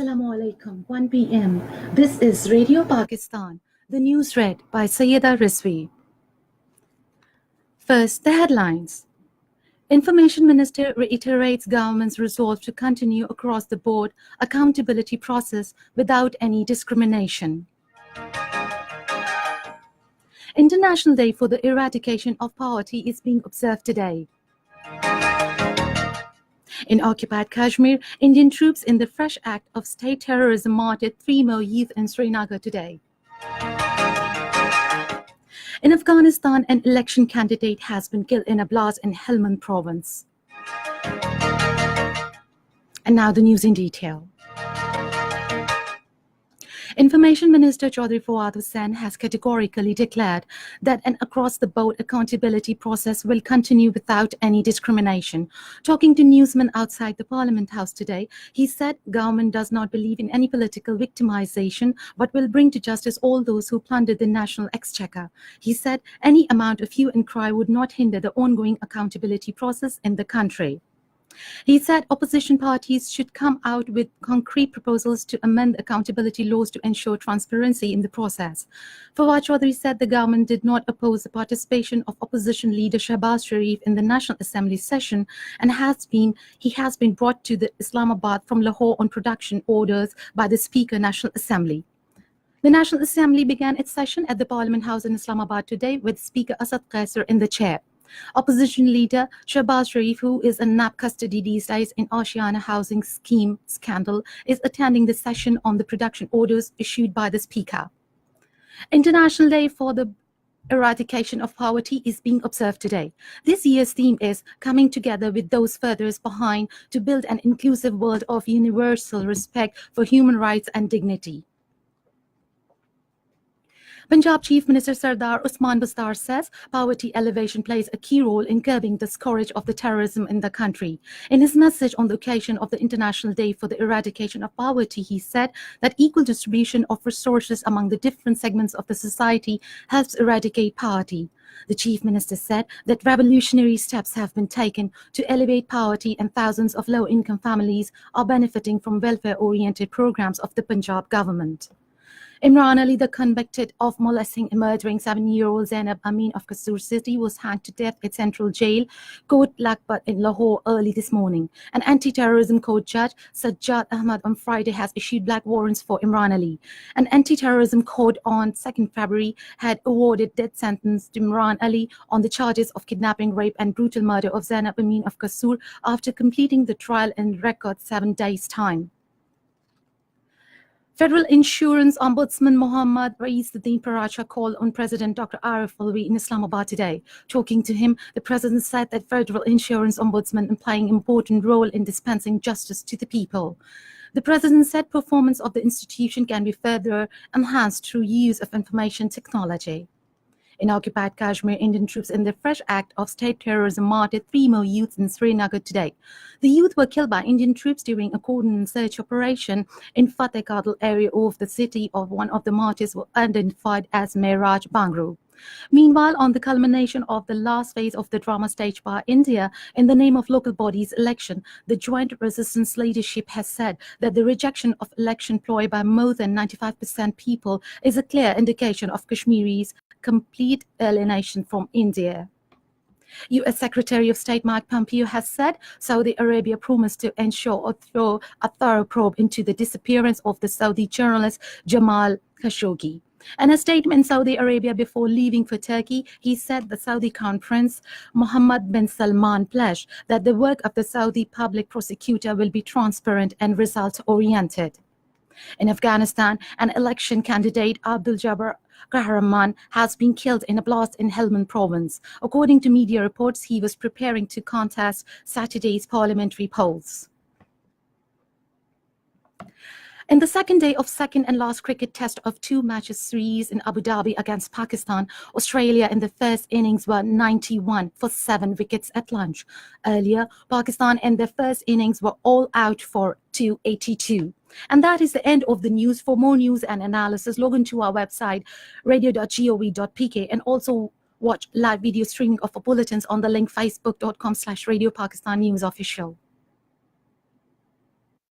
Assalamu alaikum, 1 p.m. This is Radio Pakistan. The news read by Sayyida Rizvi. First, the headlines. Information Minister reiterates government's resolve to continue across the board accountability process without any discrimination. International Day for the Eradication of Poverty is being observed today. In occupied Kashmir, Indian troops in the fresh act of state terrorism martyred 3 more youth in Srinagar today. In Afghanistan, an election candidate has been killed in a blast in Helmand province. And now the news in detail. Information Minister Chaudhry Fawad Hussain has categorically declared that an across-the-board accountability process will continue without any discrimination. Talking to newsmen outside the Parliament House today, he said government does not believe in any political victimization but will bring to justice all those who plundered the national exchequer. He said any amount of hue and cry would not hinder the ongoing accountability process in the country. He said opposition parties should come out with concrete proposals to amend accountability laws to ensure transparency in the process. Fawad Chaudhry said the government did not oppose the participation of opposition leader Shahbaz Sharif in the National Assembly session and he has been brought to the Islamabad from Lahore on production orders by the Speaker National Assembly. The National Assembly began its session at the Parliament House in Islamabad today with Speaker Asad Qaisar in the chair. Opposition leader Shahbaz Sharif, who is in NAP custody these days in Ashiana housing scheme scandal, is attending the session on the production orders issued by the Speaker. International Day for the Eradication of Poverty is being observed today. This year's theme is Coming Together with Those Furthest Behind to Build an Inclusive World of Universal Respect for Human Rights and Dignity. Punjab Chief Minister Sardar Usman Bastar says poverty alleviation plays a key role in curbing the scourge of the terrorism in the country. In his message on the occasion of the International Day for the Eradication of Poverty, he said that equal distribution of resources among the different segments of the society helps eradicate poverty. The Chief Minister said that revolutionary steps have been taken to elevate poverty and thousands of low-income families are benefiting from welfare-oriented programs of the Punjab government. Imran Ali, the convicted of molesting and murdering 7-year-old Zainab Amin of Kasur City, was hanged to death at Central Jail, Court Lakpat in Lahore early this morning. An anti-terrorism court judge, Sajjad Ahmad, on Friday has issued black warrants for Imran Ali. An anti-terrorism court on 2nd February had awarded death sentence to Imran Ali on the charges of kidnapping, rape and brutal murder of Zainab Amin of Kasur after completing the trial in record 7 days' time. Federal Insurance Ombudsman Mohammad Raisuddin Paracha called on President Dr. Arif Alvi in Islamabad today. Talking to him, the President said that Federal Insurance Ombudsman is playing an important role in dispensing justice to the people. The President said performance of the institution can be further enhanced through use of information technology. In occupied Kashmir, Indian troops in the fresh act of state terrorism martyred 3 more youths in Srinagar today. The youth were killed by Indian troops during a coordinated search operation in Fateh Qadil area of the city. Of one of the martyrs was identified as Mehraj Bangru. Meanwhile, on the culmination of the last phase of the drama staged by India in the name of local bodies election, the joint resistance leadership has said that the rejection of election ploy by more than 95% people is a clear indication of Kashmiris' complete alienation from India. U.S. Secretary of State Mike Pompeo has said Saudi Arabia promised to ensure a thorough probe into the disappearance of the Saudi journalist Jamal Khashoggi. In a statement, Saudi Arabia before leaving for Turkey, he said the Saudi Crown Prince Mohammed bin Salman pledged that the work of the Saudi public prosecutor will be transparent and result-oriented. In Afghanistan, an election candidate, Abdul Jabbar Kahraman, has been killed in a blast in Helmand province. According to media reports, he was preparing to contest Saturday's parliamentary polls. In the second day of second and last cricket test of 2 matches series in Abu Dhabi against Pakistan, Australia in the first innings were 91 for 7 wickets at lunch. Earlier, Pakistan in their first innings were all out for 282. And that is the end of the news. For more news and analysis, log into our website radio.gov.pk and also watch live video streaming of our bulletins on the link facebook.com/Radio Pakistan News Official.